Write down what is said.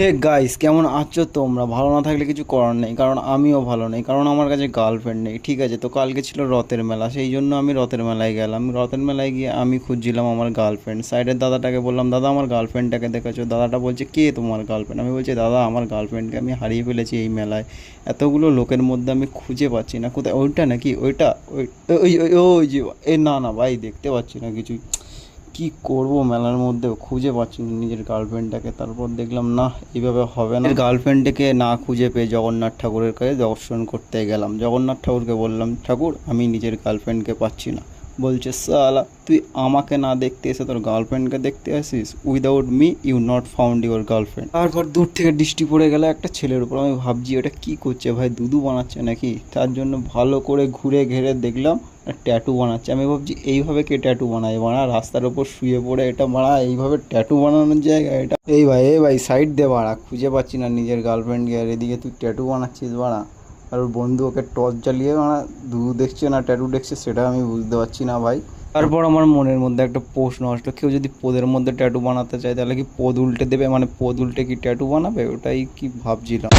Hey guys, কেমন আছো তোমরা? ভালো না থাকলে কিছু করার নেই, কারণ আমিও ভালো নেই, কারণ আমার কাছে গার্লফ্রেন্ড নেই। ঠিক আছে, তো কালকে ছিল রথের মেলা, সেই জন্য আমি রথের মেলায় গেলাম। রথের মেলায় গিয়ে আমি খুঁজছিলাম আমার গার্লফ্রেন্ড। সাইডের দাদাটাকে বললাম, দাদা আমার গার্লফ্রেন্ডটাকে দেখেছো? দাদাটা বলছে, কে তোমার গার্লফ্রেন্ড? আমি বলছি, দাদা আমার গার্লফ্রেন্ডকে আমি হারিয়ে ফেলেছি এই মেলায়। এতগুলো লোকের মধ্যে আমি খুঁজে পাচ্ছি না। কোথায়? ওইটা নাকি? ওইটা ওই ওই ওই ওই যে না না ভাই, দেখতে পাচ্ছি না কিছু। কি করব, মেলার মধ্যেও খুঁজে পাচ্ছি না নিজের গার্লফ্রেন্ডটাকে। তারপর দেখলাম না, এইভাবে হবে না। গার্লফ্রেন্ডটাকে না খুঁজে পেয়ে জগন্নাথ ঠাকুরের কাছে দর্শন করতে গেলাম। জগন্নাথ ঠাকুরকে বললাম, ঠাকুর আমি নিজের গার্লফ্রেন্ডকে পাচ্ছি না। বলছে, সালা তুই আমাকে না দেখতে এসে তোর গার্লফ্রেন্ডকে দেখতে আসিস? Without me you not found your girlfriend. তারপর দূর থেকে দৃষ্টি পড়ে গেল একটা ছেলের উপর। আমি ভাবছি ওটা কি করছে ভাই, দুদু বানাচ্ছে নাকি? তার জন্য ভালো করে ঘুরে ঘেরে দেখলাম ট্যাটু বানাচ্ছে। আমি ভাবছি এইভাবে কে ট্যাটু বানায়? বানা রাস্তার ওপর শুয়ে পড়ে এটা বানা, এইভাবে ট্যাটু বানানোর জায়গা এটা? এই ভাই সাইড দে বাড়া, খুঁজে পাচ্ছি না নিজের গার্লফ্রেন্ডকে, আর এদিকে তুই ট্যাটু বানাচ্ছিস বাড়া। আর ওর বন্ধু ওকে টর্চ জ্বালিয়ে বাড়া দুধু দেখছে না ট্যাটু দেখছে, সেটা আমি বুঝতে পারছি না ভাই। তারপর আমার মনের মধ্যে একটা প্রশ্ন আসলো, কেউ যদি পোদের মধ্যে ট্যাটু বানাতে চায় তাহলে কি পোদ উল্টে দেবে? মানে পোদ উল্টে কি ট্যাটু বানাবে? ওটাই কি ভাবছিলাম।